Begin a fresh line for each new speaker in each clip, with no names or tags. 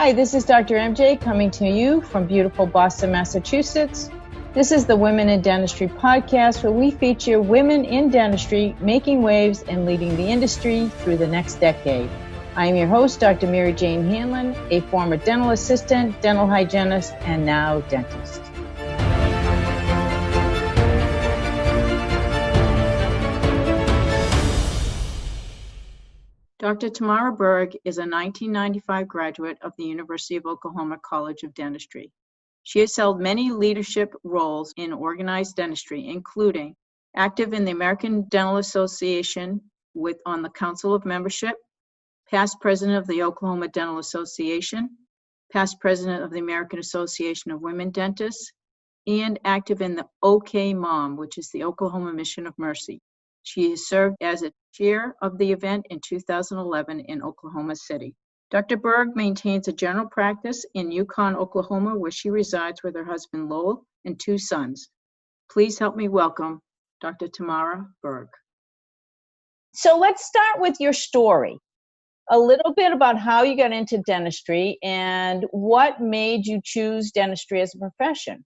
Hi, this is Dr. MJ coming to you from beautiful Boston, Massachusetts. This is the Women in Dentistry podcast, where we feature women in dentistry making waves and leading the industry through the next decade. I am your host, Dr. Mary Jane Hanlon, a former dental assistant, dental hygienist, and now dentist. Dr. Tamara Berg is a 1995 graduate of the University of Oklahoma College of Dentistry. She has held many leadership roles in organized dentistry, including active in the American Dental Association on the Council of Membership, past president of the Oklahoma Dental Association, past president of the American Association of Women Dentists, and active in the OK Mom, which is the Oklahoma Mission of Mercy. She has served as a chair of the event in 2011 in Oklahoma City. Dr. Berg maintains a general practice in Yukon, Oklahoma, where she resides with her husband Lowell and two sons. Please help me welcome Dr. Tamara Berg. So let's start with your story. A little bit about how you got into dentistry and what made you choose dentistry as a profession.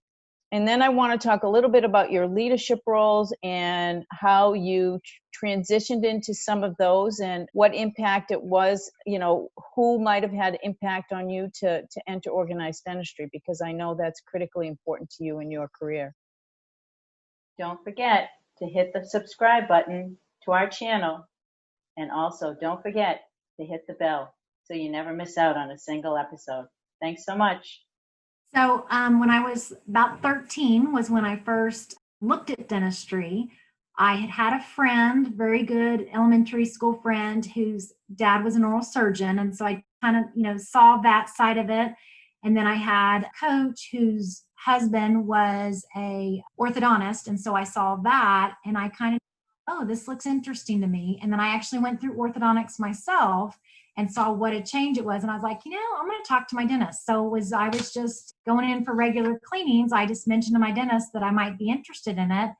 And then I want to talk a little bit about your leadership roles and how you transitioned into some of those and what impact it was, who might have had impact on you to enter organized dentistry, because I know that's critically important to you in your career. Don't forget to hit the subscribe button to our channel, and also don't forget to hit the bell so you never miss out on a single episode. Thanks so much.
So when I was about 13 was when I first looked at dentistry. I had a friend, very good elementary school friend, whose dad was an oral surgeon. And so I kind of, saw that side of it. And then I had a coach whose husband was a orthodontist. And so I saw that and I kind of, oh, this looks interesting to me. And then I actually went through orthodontics myself and saw what a change it was. And I was like, I'm going to talk to my dentist. So I was just going in for regular cleanings. I just mentioned to my dentist that I might be interested in it.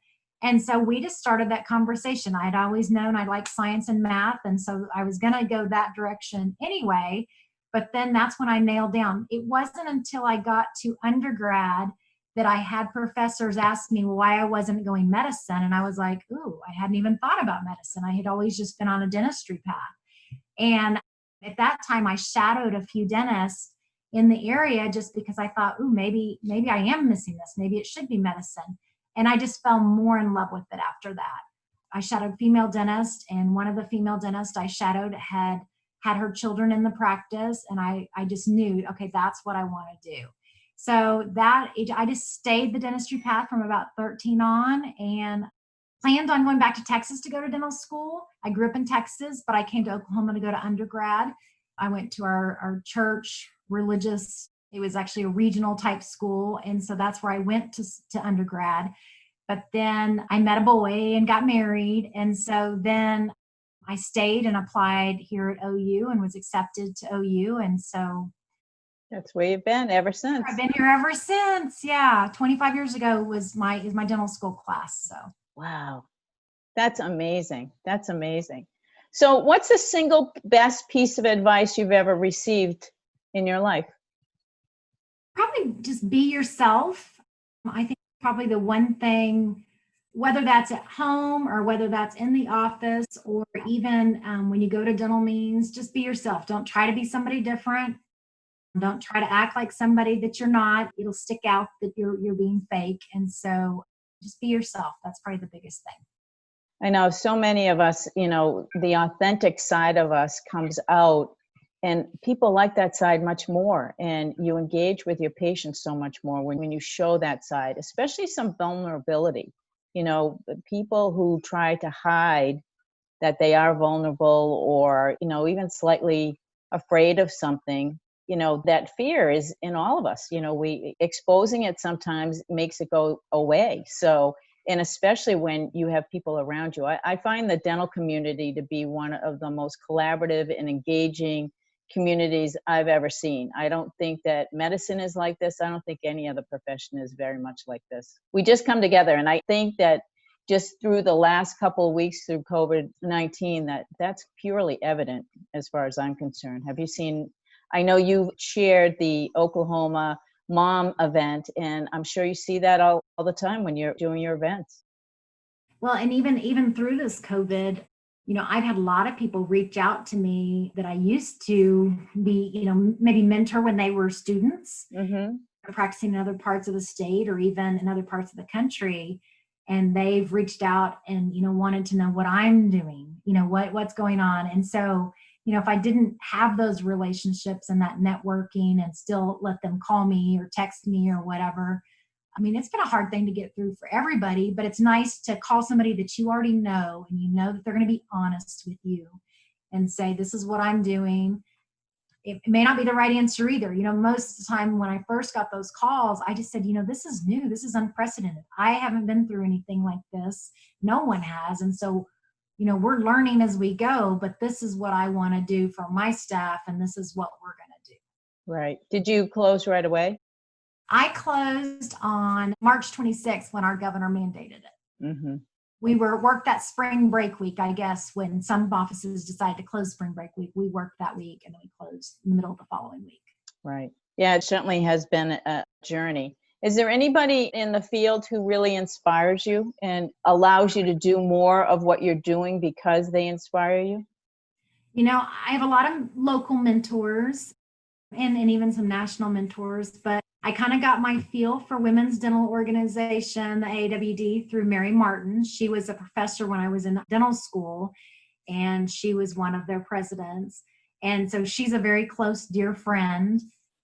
And so we just started that conversation. I'd always known I liked science and math. And so I was going to go that direction anyway. But then that's when I nailed down. It wasn't until I got to undergrad that I had professors ask me why I wasn't going medicine. And I was like, ooh, I hadn't even thought about medicine. I had always just been on a dentistry path. And at that time, I shadowed a few dentists in the area just because I thought, ooh, maybe I am missing this. Maybe it should be medicine. And I just fell more in love with it after that. I shadowed female dentists, and one of the female dentists I shadowed had her children in the practice. And I just knew, okay, that's what I want to do. So I just stayed the dentistry path from about 13 on and planned on going back to Texas to go to dental school. I grew up in Texas, but I came to Oklahoma to go to undergrad. I went to our church religious. It was actually a regional type school. And so that's where I went to undergrad. But then I met a boy and got married. And so then I stayed and applied here at OU and was accepted to OU. And so
that's where you've been ever since.
I've been here ever since. Yeah. 25 years ago is my dental school class. So.
Wow. That's amazing. That's amazing. So what's the single best piece of advice you've ever received in your life?
Probably just be yourself. I think probably the one thing, whether that's at home or whether that's in the office or even when you go to dental meetings, just be yourself. Don't try to be somebody different. Don't try to act like somebody that you're not. It'll stick out that you're being fake. And so just be yourself. That's probably the biggest thing.
I know so many of us, the authentic side of us comes out, and people like that side much more. And you engage with your patients so much more when you show that side, especially some vulnerability. People who try to hide that they are vulnerable or, even slightly afraid of something, that fear is in all of us. We exposing it sometimes makes it go away. So, and especially when you have people around you, I find the dental community to be one of the most collaborative and engaging communities I've ever seen. I don't think that medicine is like this. I don't think any other profession is very much like this. We just come together. And I think that just through the last couple of weeks through COVID-19, that's purely evident as far as I'm concerned. Have you seen I know you shared the Oklahoma mom event, and I'm sure you see that all the time when you're doing your events.
Well, and even through this COVID, I've had a lot of people reach out to me that I used to be, maybe mentor when they were students,
Mm-hmm.
practicing in other parts of the state or even in other parts of the country. And they've reached out and, wanted to know what I'm doing, what's going on. And so, if I didn't have those relationships and that networking and still let them call me or text me or whatever, I mean, it's been a hard thing to get through for everybody, but it's nice to call somebody that you already know and you know that they're going to be honest with you and say, this is what I'm doing. It may not be the right answer either. Most of the time when I first got those calls, I just said, this is new. This is unprecedented. I haven't been through anything like this. No one has. And so, we're learning as we go, but this is what I want to do for my staff. And this is what we're going to do.
Right. Did you close right away?
I closed on March 26th when our governor mandated it.
Mm-hmm.
We worked that spring break week, I guess, when some offices decided to close spring break week. We worked that week and then we closed in the middle of the following week.
Right. Yeah, it certainly has been a journey. Is there anybody in the field who really inspires you and allows you to do more of what you're doing because they inspire you?
I have a lot of local mentors and even some national mentors, but I kind of got my feel for Women's Dental Organization, the AAWD, through Mary Martin. She was a professor when I was in dental school, and she was one of their presidents. And so she's a very close, dear friend.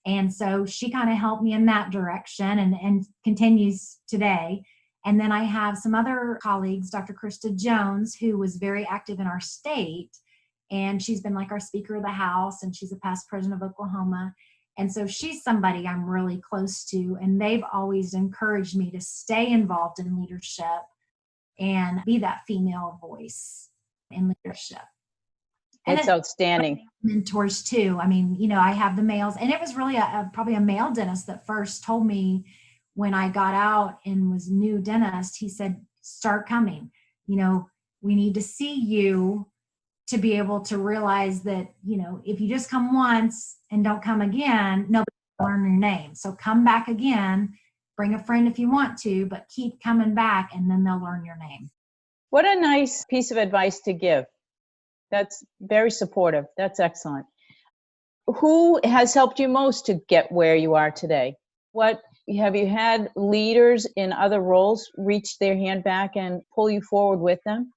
And so she kind of helped me in that direction and continues today. And then I have some other colleagues, Dr. Krista Jones, who was very active in our state. And she's been like our Speaker of the House, and she's a past president of Oklahoma. And so she's somebody I'm really close to, and they've always encouraged me to stay involved in leadership and be that female voice in leadership. And
it's outstanding.
Mentors too. I mean, I have the males, and it was really probably a male dentist that first told me when I got out and was new dentist. He said, start coming. We need to see you to be able to realize that, if you just come once and don't come again, nobody will learn your name. So come back again, bring a friend if you want to, but keep coming back and then they'll learn your name.
What a nice piece of advice to give. That's very supportive. That's excellent. Who has helped you most to get where you are today? What have you had leaders in other roles reach their hand back and pull you forward with them?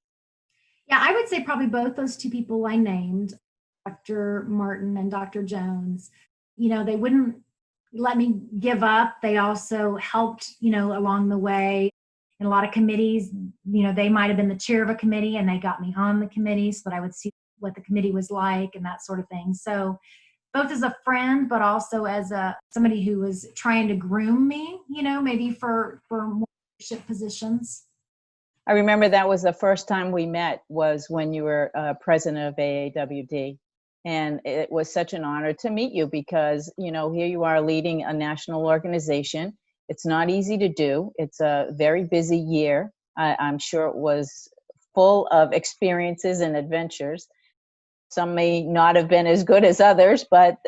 Yeah, I would say probably both those two people I named, Dr. Martin and Dr. Jones. They wouldn't let me give up. They also helped, along the way in a lot of committees. They might have been the chair of a committee and they got me on the committee so that I would see what the committee was like and that sort of thing. So both as a friend, but also as somebody who was trying to groom me, maybe for more leadership positions.
I remember that was the first time we met was when you were president of AAWD. And it was such an honor to meet you because, here you are leading a national organization. It's not easy to do. It's a very busy year. I'm sure it was full of experiences and adventures. Some may not have been as good as others, but,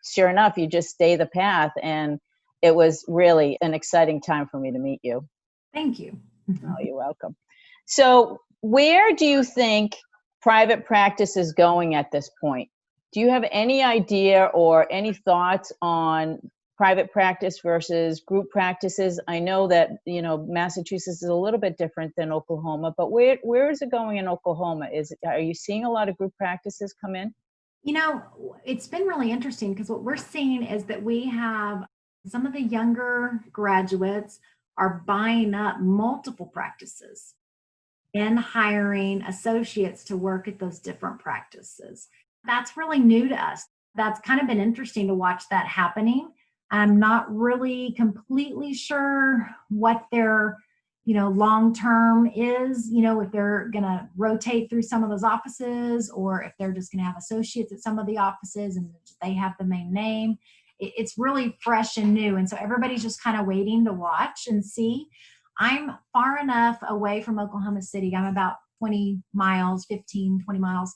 sure enough, you just stay the path. And it was really an exciting time for me to meet you.
Thank you.
Oh, you're welcome. So where do you think private practice is going at this point? Do you have any idea or any thoughts on private practice versus group practices? I know that, Massachusetts is a little bit different than Oklahoma, but where is it going in Oklahoma? Are you seeing a lot of group practices come in?
It's been really interesting because what we're seeing is that we have some of the younger graduates are buying up multiple practices and hiring associates to work at those different practices. That's really new to us. That's kind of been interesting to watch that happening. I'm not really completely sure what their, long-term is, if they're going to rotate through some of those offices or if they're just going to have associates at some of the offices and they have the main name. It's really fresh and new. And so everybody's just kind of waiting to watch and see. I'm far enough away from Oklahoma City. I'm about 20 miles, 20 miles,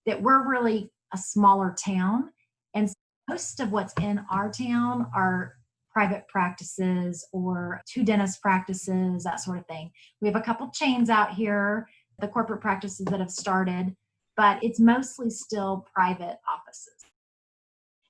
that we're really a smaller town. And Most of what's in our town are private practices or two dentist practices, that sort of thing. We have a couple chains out here, the corporate practices that have started, but it's mostly still private offices.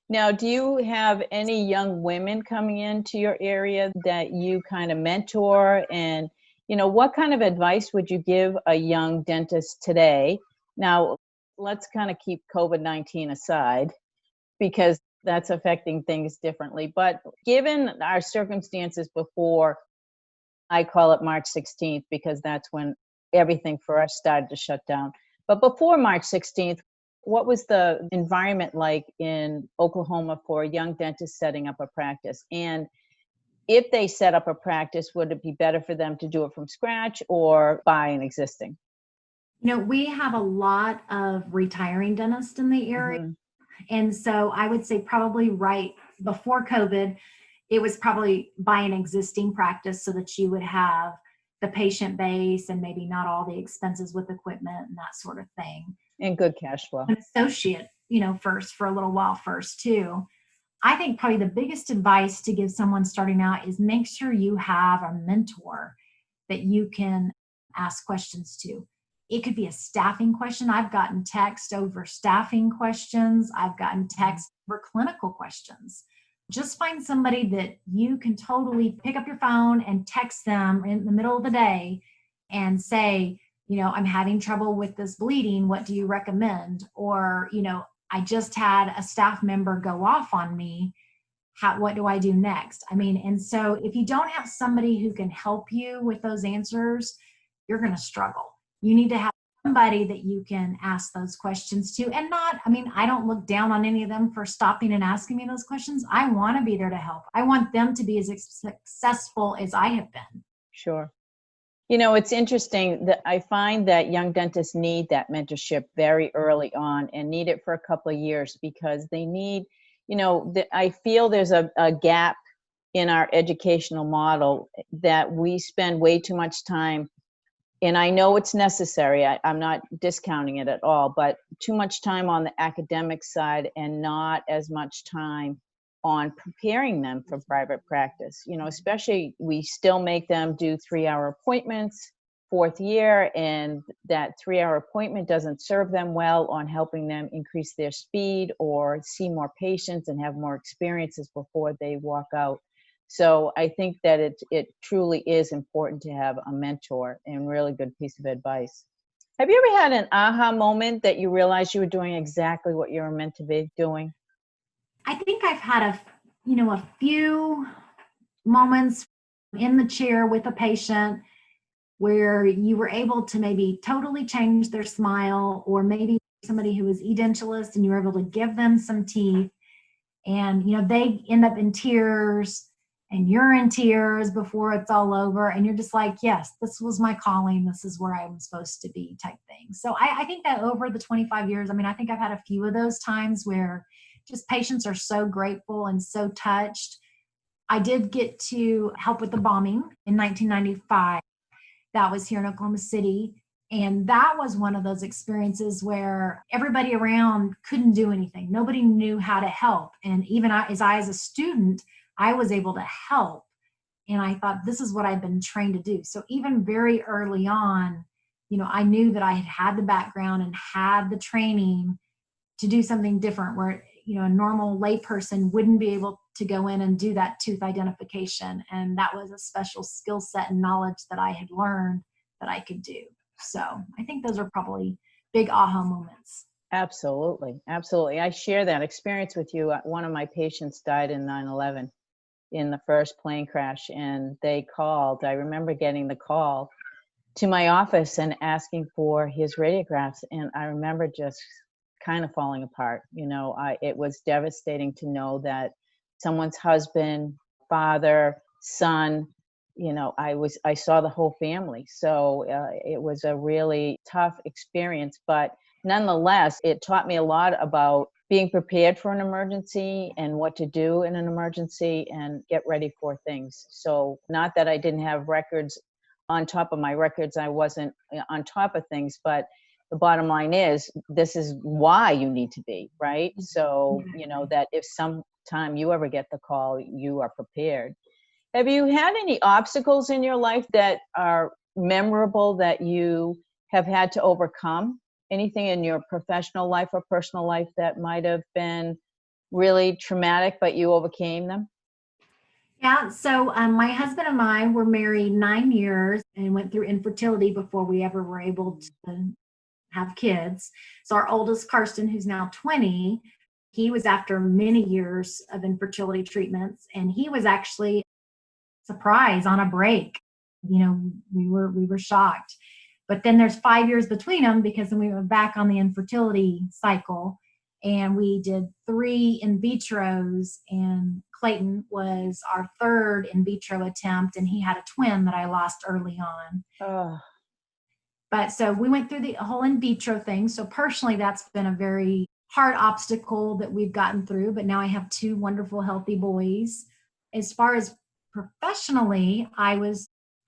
Now, do you have any young women coming into your area that you kind of mentor? And, what kind of advice would you give a young dentist today? Now, let's kind of keep COVID-19 aside because that's affecting things differently. But given our circumstances before, I call it March 16th because that's when everything for us started to shut down. But before March 16th, what was the environment like in Oklahoma for a young dentist setting up a practice? And if they set up a practice, would it be better for them to do it from scratch or buy an existing?
We have a lot of retiring dentists in the area.
Mhm.
And so I would say probably right before COVID, it was probably buy an existing practice so that you would have the patient base and maybe not all the expenses with equipment and that sort of thing.
And good cash flow.
An associate, first for a little while first too. I think probably the biggest advice to give someone starting out is make sure you have a mentor that you can ask questions to. It could be a staffing question. I've gotten text over staffing questions. I've gotten text over clinical questions. Just find somebody that you can totally pick up your phone and text them in the middle of the day and say, I'm having trouble with this bleeding. What do you recommend? Or, I just had a staff member go off on me. What do I do next? And so if you don't have somebody who can help you with those answers, you're going to struggle. You need to have somebody that you can ask those questions to, and I don't look down on any of them for stopping and asking me those questions. I want to be there to help. I want them to be as successful as I have been.
Sure. It's interesting that I find that young dentists need that mentorship very early on and need it for a couple of years because they need, I feel there's a gap in our educational model that we spend way too much time, and I know it's necessary. I'm not discounting it at all, but too much time on the academic side and not as much time on preparing them for private practice. Especially we still make them do 3-hour appointments, fourth year, and that 3-hour appointment doesn't serve them well on helping them increase their speed or see more patients and have more experiences before they walk out. So I think that it truly is important to have a mentor and really good piece of advice. Have you ever had an aha moment that you realized you were doing exactly what you were meant to be doing?
I think I've had a few moments in the chair with a patient where you were able to maybe totally change their smile, or maybe somebody who was edentulous and you were able to give them some teeth and, they end up in tears and you're in tears before it's all over. And you're just like, yes, this was my calling. This is where I'm supposed to be type thing. So I think that over the 25 years, I think I've had a few of those times where just patients are so grateful and so touched. I did get to help with the bombing in 1995. That was here in Oklahoma City. And that was one of those experiences where everybody around couldn't do anything. Nobody knew how to help. And even as a student, I was able to help. And I thought, this is what I've been trained to do. So even very early on, I knew that I had the background and had the training to do something different where, a normal layperson wouldn't be able to go in and do that tooth identification. And that was a special skill set and knowledge that I had learned that I could do. So I think those are probably big aha moments.
Absolutely. Absolutely. I share that experience with you. One of my patients died in 9/11 in the first plane crash, and they called. I remember getting the call to my office and asking for his radiographs. And I remember just kind of falling apart. It was devastating to know that someone's husband, father, son, I saw the whole family. So it was a really tough experience, but nonetheless, it taught me a lot about being prepared for an emergency and what to do in an emergency and get ready for things. So not that I didn't have records on top of my records, I wasn't on top of things, but
the bottom line is this is why you need to be, right? So, you know, that if sometime you ever get the call, you are prepared. Have you had any obstacles in your life that are memorable that you have had to overcome? Anything in your professional life or personal life that might have been really traumatic, but you overcame them?
Yeah, so my husband and I were married 9 years and went through infertility before we ever were able to have kids. So our oldest, Karsten, who's now 20, he was after many years of infertility treatments, and he was actually surprised on a break. You know, we were shocked. But then there's 5 years between them, because then we went back on the infertility cycle, and we did 3 in vitros, and Clayton was our 3rd in vitro attempt, and he had a twin that I lost early on.
Oh,
But so we went through the whole in vitro thing. So personally, that's been a very hard obstacle that we've gotten through. But now I have 2 wonderful, healthy boys. As far as professionally,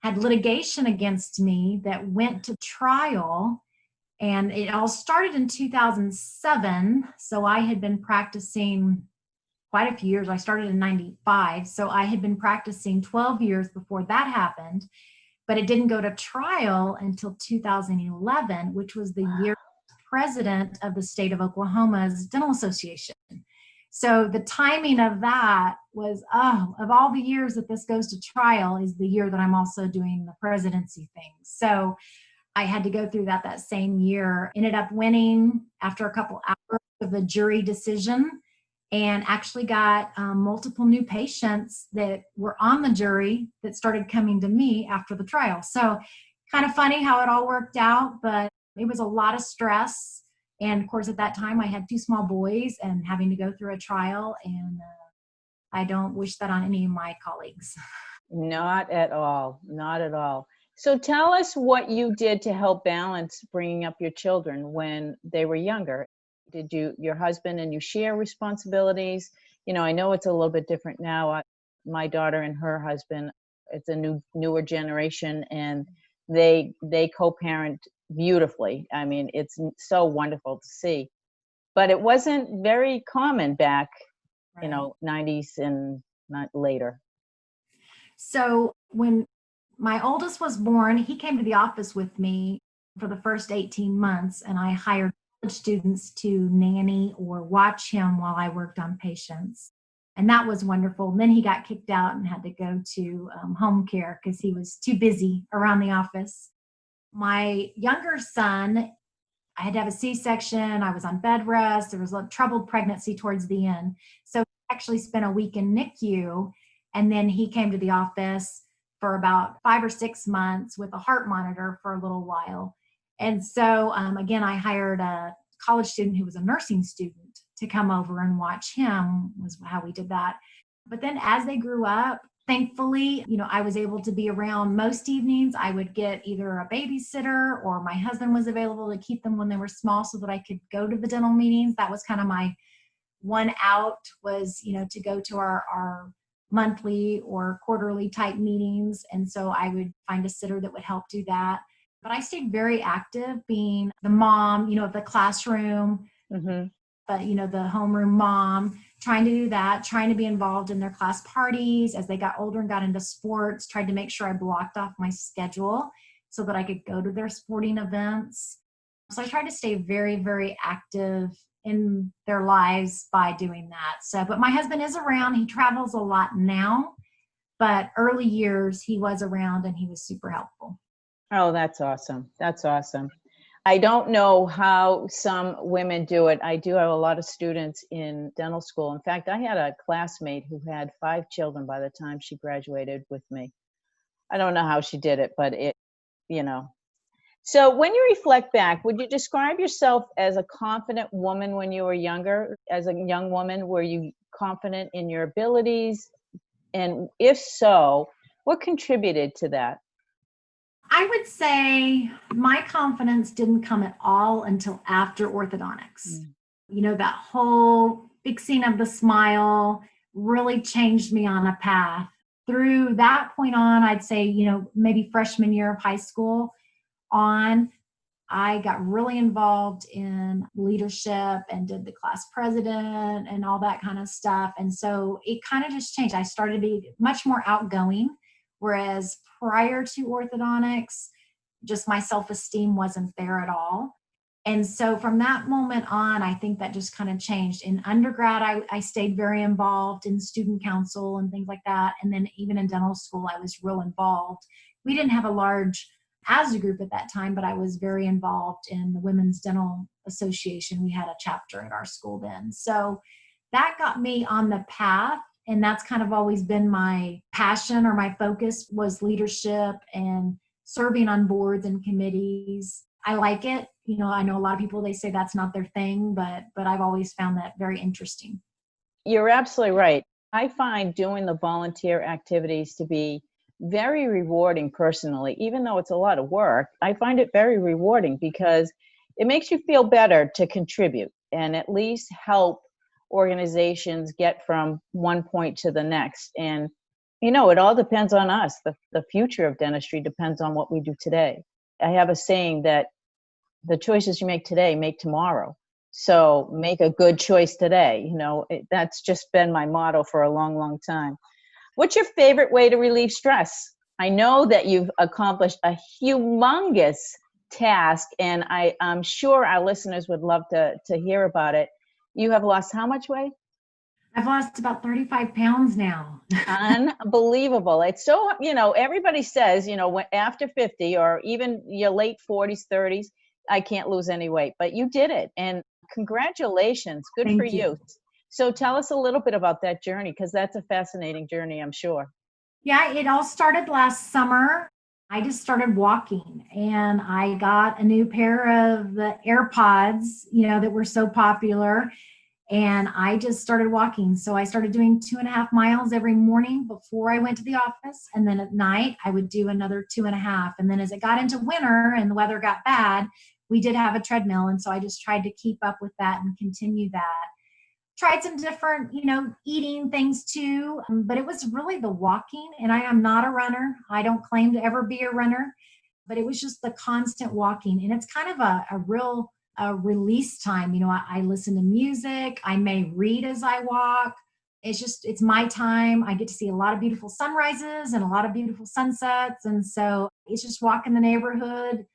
had litigation against me that went to trial, and it all started in 2007. So I had been practicing quite a few years. I started in 95. So I had been practicing 12 years before that happened. But it didn't go to trial until 2011, which was the year president of the state of Oklahoma's Dental Association. So the timing of that was, of all the years that this goes to trial, is the year that I'm also doing the presidency thing. So I had to go through that same year. Ended up winning after a couple hours of a jury decision, and actually got multiple new patients that were on the jury that started coming to me after the trial. So kind of funny how it all worked out, but it was a lot of stress. And of course, at that time, I had 2 small boys and having to go through a trial, and I don't wish that on any of my colleagues.
not at all. Not at all. So tell us what you did to help balance bringing up your children when they were younger. Did your husband and you share responsibilities? You know, I know it's a little bit different now. My daughter and her husband, it's a newer generation, and they co-parent beautifully. I mean, it's so wonderful to see. But it wasn't very common back, you know, 90s and not later.
So when my oldest was born, he came to the office with me for the first 18 months, and I hired college students to nanny or watch him while I worked on patients. And that was wonderful. And then he got kicked out and had to go to home care because he was too busy around the office. My younger son, I had to have a C-section. I was on bed rest. There was a troubled pregnancy towards the end. So he actually spent a week in NICU, and then he came to the office for about 5 or 6 months with a heart monitor for a little while. And so, again, I hired a college student who was a nursing student to come over and watch him, was how we did that. But then as they grew up, thankfully, you know, I was able to be around most evenings. I would get either a babysitter, or my husband was available to keep them when they were small so that I could go to the dental meetings. That was kind of my one out, was, you know, to go to our monthly or quarterly type meetings. And so I would find a sitter that would help do that. But I stayed very active, being the mom, you know, of the classroom, but, you know, the homeroom mom, trying to do that, trying to be involved in their class parties. As they got older and got into sports, tried to make sure I blocked off my schedule so that I could go to their sporting events. So I tried to stay very, very active in their lives by doing that. So, but my husband is around. He travels a lot now, but early years he was around and he was super helpful.
Oh, that's awesome. That's awesome. I don't know how some women do it. I do have a lot of students in dental school. In fact, I had a classmate who had 5 children by the time she graduated with me. I don't know how she did it, but it, you know. So when you reflect back, would you describe yourself as a confident woman when you were younger? As a young woman, were you confident in your abilities? And if so, what contributed to that?
I would say my confidence didn't come at all until after orthodontics. You know, that whole fixing of the smile really changed me on a path. Through that point on, I'd say, you know, maybe freshman year of high school on, I got really involved in leadership and did the class president and all that kind of stuff. And so it kind of just changed. I started to be much more outgoing, whereas prior to orthodontics, just my self-esteem wasn't there at all. And so from that moment on, I think that just kind of changed. In undergrad, I stayed very involved in student council and things like that. And then even in dental school, I was real involved. We didn't have a large ASDA group at that time, but I was very involved in the Women's Dental Association. We had a chapter at our school then. So that got me on the path. And that's kind of always been my passion, or my focus was leadership and serving on boards and committees. I like it. You know, I know a lot of people, they say that's not their thing, but I've always found that very interesting.
You're absolutely right. I find doing the volunteer activities to be very rewarding personally. Even though it's a lot of work, I find it very rewarding because it makes you feel better to contribute and at least help organizations get from one point to the next. And, you know, it all depends on us. The future of dentistry depends on what we do today. I have a saying that the choices you make today make tomorrow. So make a good choice today. You know, that's just been my motto for a long, long time. What's your favorite way to relieve stress? I know that you've accomplished a humongous task, and I'm sure our listeners would love to hear about it. You have lost how much weight?
I've lost about 35 pounds now.
Unbelievable. It's so, you know, everybody says, you know, after 50 or even your late 40s, 30s, I can't lose any weight, but you did it. And congratulations. Good
Thank
for
you.
you. So tell us a little bit about that journey, because that's a fascinating journey, I'm sure.
Yeah, it all started last summer. I just started walking, and I got a new pair of the AirPods, you know, that were so popular. And I just started walking. So I started doing 2.5 miles every morning before I went to the office. And then at night, I would do another 2.5. And then as it got into winter and the weather got bad, we did have a treadmill. And so I just tried to keep up with that and continue that. Tried some different, you know, eating things too. But it was really the walking. And I am not a runner. I don't claim to ever be a runner. But it was just the constant walking. And it's kind of a real release time. You know, I listen to music. I may read as I walk. It's my time. I get to see a lot of beautiful sunrises and a lot of beautiful sunsets. And so it's just walking the neighborhood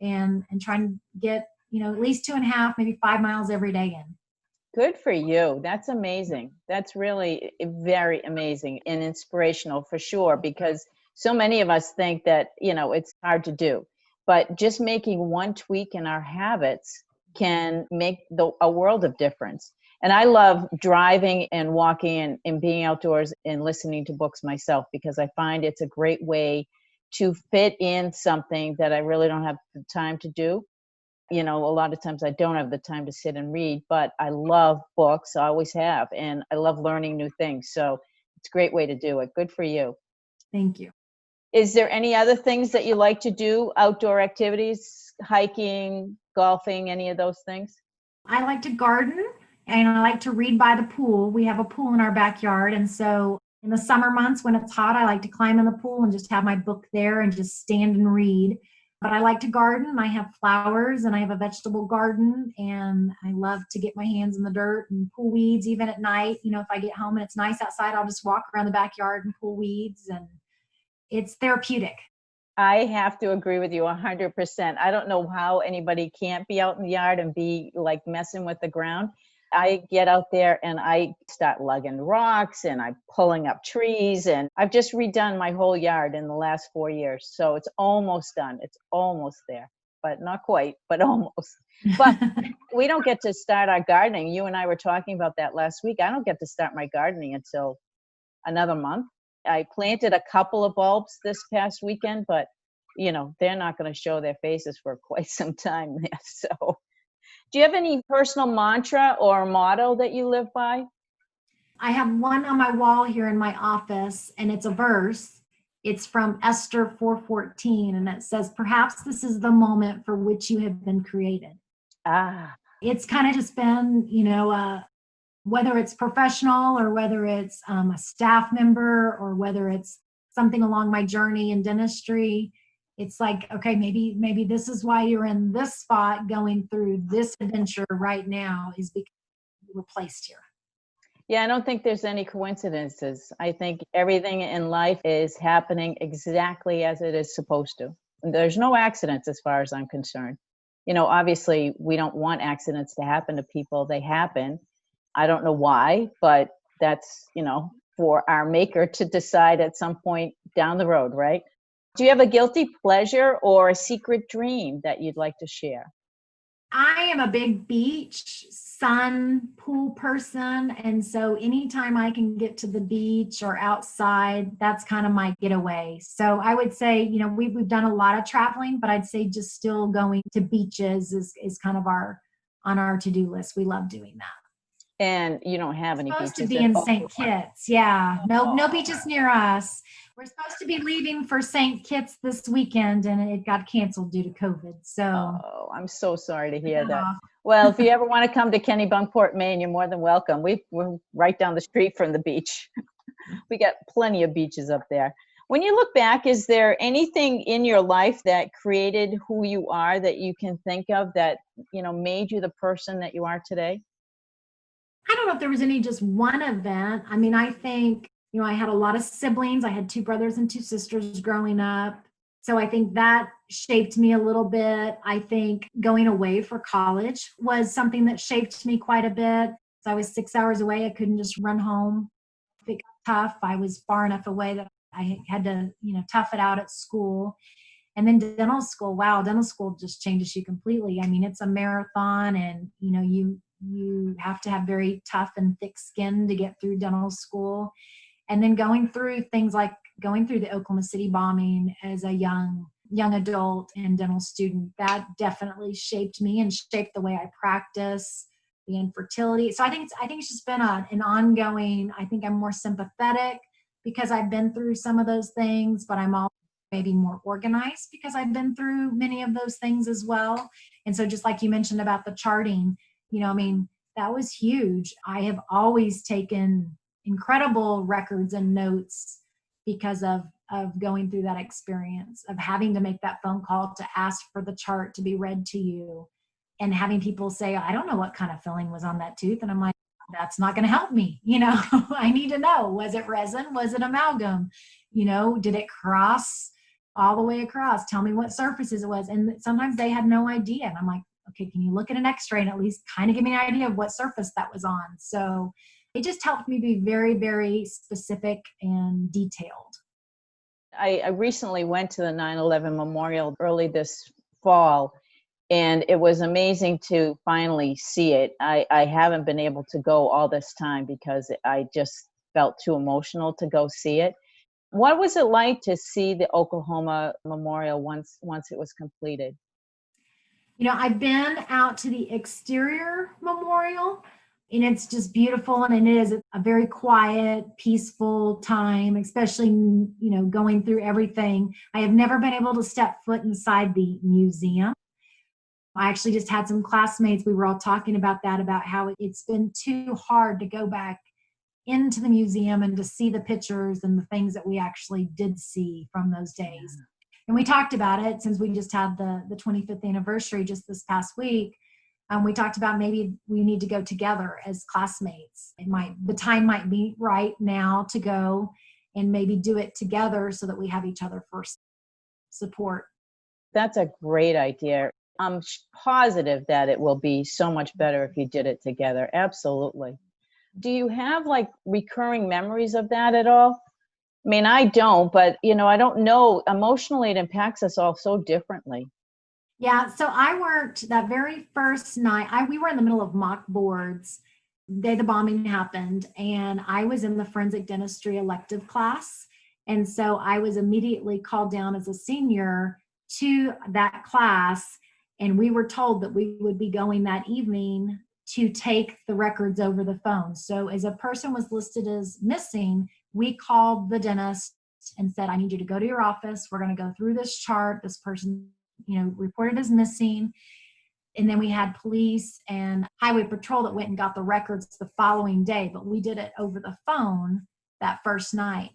and trying to get, you know, at least 2.5, maybe 5 miles every day in.
Good for you. That's amazing. That's really very amazing and inspirational for sure, because so many of us think that, you know, it's hard to do. But just making one tweak in our habits can make a world of difference. And I love driving and walking and being outdoors and listening to books myself, because I find it's a great way to fit in something that I really don't have the time to do. You know, a lot of times I don't have the time to sit and read, but I love books. I always have. And I love learning new things. So it's a great way to do it. Good for you.
Thank you.
Is there any other things that you like to do? Outdoor activities, hiking, golfing, any of those things?
I like to garden, and I like to read by the pool. We have a pool in our backyard. And so in the summer months when it's hot, I like to climb in the pool and just have my book there and just stand and read. But I like to garden. I have flowers and I have a vegetable garden, and I love to get my hands in the dirt and pull weeds even at night. You know, if I get home and it's nice outside, I'll just walk around the backyard and pull weeds, and it's therapeutic.
I have to agree with you 100%. I don't know how anybody can't be out in the yard and be like messing with the ground. I get out there and I start lugging rocks and I'm pulling up trees, and I've just redone my whole yard in the last 4 years. So it's almost done. It's almost there, but not quite, but almost. But we don't get to start our gardening. You and I were talking about that last week. I don't get to start my gardening until another month. I planted a couple of bulbs this past weekend, but you know, they're not going to show their faces for quite some time there. So do you have any personal mantra or motto that you live by?
I have one on my wall here in my office, and it's a verse. It's from Esther 4:14, and it says, "Perhaps this is the moment for which you have been created."
Ah,
It's kind of just been, you know, whether it's professional or whether it's a staff member or whether it's something along my journey in dentistry, It's like, okay, maybe this is why you're in this spot going through this adventure right now, is because you were placed here.
Yeah, I don't think there's any coincidences. I think everything in life is happening exactly as it is supposed to. There's no accidents as far as I'm concerned. Obviously, we don't want accidents to happen to people. They happen. I don't know why, but that's, for our maker to decide at some point down the road, right? Do you have a guilty pleasure or a secret dream that you'd like to share?
I am a big beach, sun, pool person. And so anytime I can get to the beach or outside, that's kind of my getaway. So I would say, we've done a lot of traveling, but I'd say just still going to beaches is kind of on our to-do list. We love doing that.
And you don't have any
Supposed to
beaches
be
at
in
all.
St. Kitts. Yeah. No beaches near us. We're supposed to be leaving for St. Kitts this weekend and it got canceled due to COVID. So
Oh, I'm so sorry to hear that. Well, if you ever want to come to Kennebunkport, Maine, you're more than welcome. We're right down the street from the beach. We got plenty of beaches up there. When you look back, is there anything in your life that created who you are that you can think of that, made you the person that you are today?
I don't know if there was any just one event. I mean, I think, I had a lot of siblings. I had 2 brothers and 2 sisters growing up. So I think that shaped me a little bit. I think going away for college was something that shaped me quite a bit. So I was 6 hours away. I couldn't just run home. If it got tough, I was far enough away that I had to, tough it out at school. And then dental school, wow, dental school just changes you completely. I mean, it's a marathon and, you have to have very tough and thick skin to get through dental school. And then going through things like going through the Oklahoma City bombing as a young adult and dental student, that definitely shaped me and shaped the way I practice the infertility. So I think it's just been an ongoing, I think I'm more sympathetic because I've been through some of those things, but I'm also maybe more organized because I've been through many of those things as well. And so just like you mentioned about the charting, that was huge. I have always taken incredible records and notes because of going through that experience of having to make that phone call to ask for the chart to be read to you and having people say, I don't know what kind of filling was on that tooth. And I'm like, that's not going to help me. I need to know, was it resin? Was it amalgam? Did it cross all the way across? Tell me what surfaces it was. And sometimes they had no idea. And I'm like, okay, can you look at an x-ray and at least kind of give me an idea of what surface that was on? So it just helped me be very, very specific and detailed.
I recently went to the 9/11 memorial early this fall, and it was amazing to finally see it. I haven't been able to go all this time because I just felt too emotional to go see it. What was it like to see the Oklahoma memorial once it was completed?
I've been out to the exterior memorial and it's just beautiful. And it is a very quiet, peaceful time, especially, going through everything. I have never been able to step foot inside the museum. I actually just had some classmates, we were all talking about that, about how it's been too hard to go back into the museum and to see the pictures and the things that we actually did see from those days. And we talked about it since we just had the 25th anniversary just this past week. We talked about maybe we need to go together as classmates. The time might be right now to go and maybe do it together so that we have each other for support.
That's a great idea. I'm positive that it will be so much better if you did it together. Absolutely. Do you have recurring memories of that at all? I mean, I don't, but I don't know. Emotionally, it impacts us all so differently.
Yeah, so I worked that very first night. We were in the middle of mock boards the day the bombing happened, and I was in the forensic dentistry elective class. And so I was immediately called down as a senior to that class, and we were told that we would be going that evening to take the records over the phone. So as a person was listed as missing, we called the dentist and said, I need you to go to your office. We're going to go through this chart. This person, reported as missing. And then we had police and highway patrol that went and got the records the following day, but we did it over the phone that first night.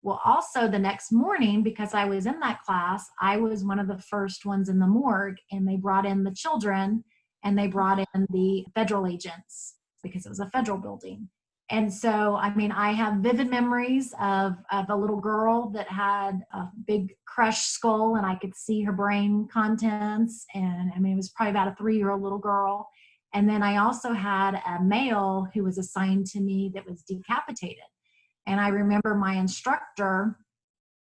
Well, also the next morning, because I was in that class, I was one of the first ones in the morgue, and they brought in the children and they brought in the federal agents because it was a federal building. And so, I mean, I have vivid memories of a little girl that had a big crushed skull, and I could see her brain contents. And I mean, it was probably about a 3-year-old little girl. And then I also had a male who was assigned to me that was decapitated. And I remember my instructor,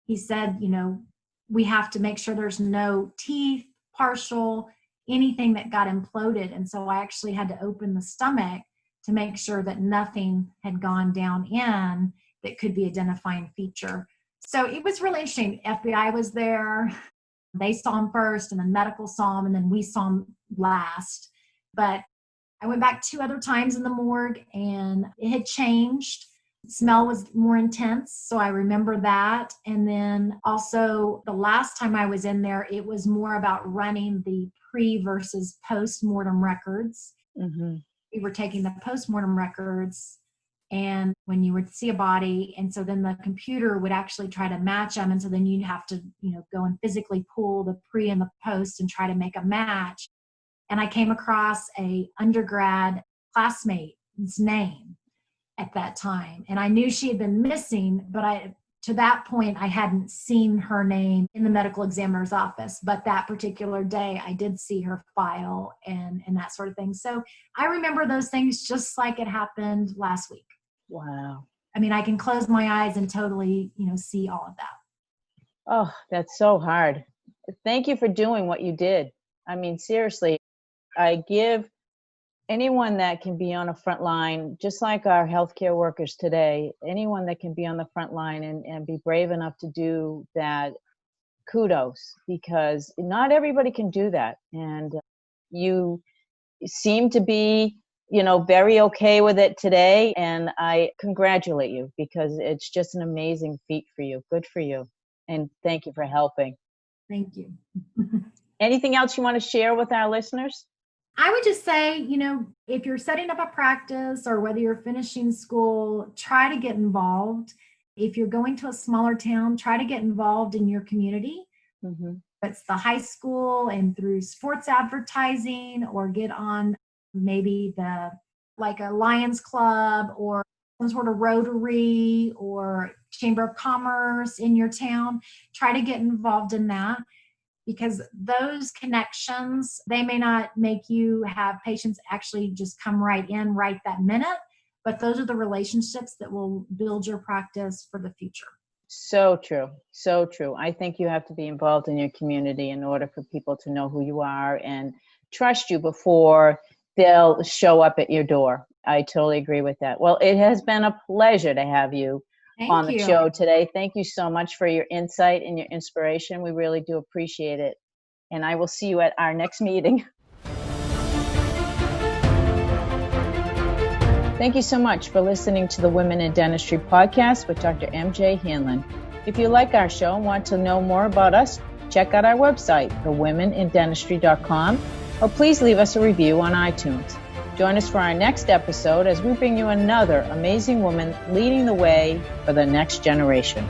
he said, you know, we have to make sure there's no teeth, partial, anything that got imploded. And so I actually had to open the stomach to make sure that nothing had gone down in that could be identifying feature. So it was really interesting. FBI was there. They saw him first, and then medical saw him, and then we saw him last. But I went back 2 other times in the morgue, and it had changed. The smell was more intense, so I remember that. And then also the last time I was in there, it was more about running the pre versus post-mortem records.
Mm-hmm.
We were taking the post-mortem records, and when you would see a body, and so then the computer would actually try to match them, and so then you'd have to, you know, go and physically pull the pre and the post and try to make a match. And I came across a undergrad classmate's name at that time, and I knew she had been missing, but to that point, I hadn't seen her name in the medical examiner's office. But that particular day, I did see her file and that sort of thing. So I remember those things just like it happened last week.
Wow.
I mean, I can close my eyes and totally, you know, see all of that.
Oh, that's so hard. Thank you for doing what you did. I mean, seriously, I give anyone that can be on a front line, just like our healthcare workers today, anyone that can be on the front line and be brave enough to do that, kudos, because not everybody can do that. And you seem to be, you know, very okay with it today. And I congratulate you, because it's just an amazing feat for you. Good for you. And thank you for helping.
Thank you.
Anything else you want to share with our listeners?
I would just say, you know, if you're setting up a practice or whether you're finishing school, try to get involved. If you're going to a smaller town, try to get involved in your community.
Mm-hmm.
It's the high school and through sports advertising, or get on maybe like a Lions Club or some sort of Rotary or Chamber of Commerce in your town. Try to get involved in that, because those connections, they may not make you have patients actually just come right in right that minute, but those are the relationships that will build your practice for the future.
So true. So true. I think you have to be involved in your community in order for people to know who you are and trust you before they'll show up at your door. I totally agree with that. Well, it has been a pleasure to have you on the show today. Thank you so much for your insight and your inspiration. We really do appreciate it. And I will see you at our next meeting. Thank you so much for listening to the Women in Dentistry podcast with Dr. MJ Hanlon. If you like our show and want to know more about us, check out our website, thewomenindentistry.com, or please leave us a review on iTunes. Join us for our next episode as we bring you another amazing woman leading the way for the next generation.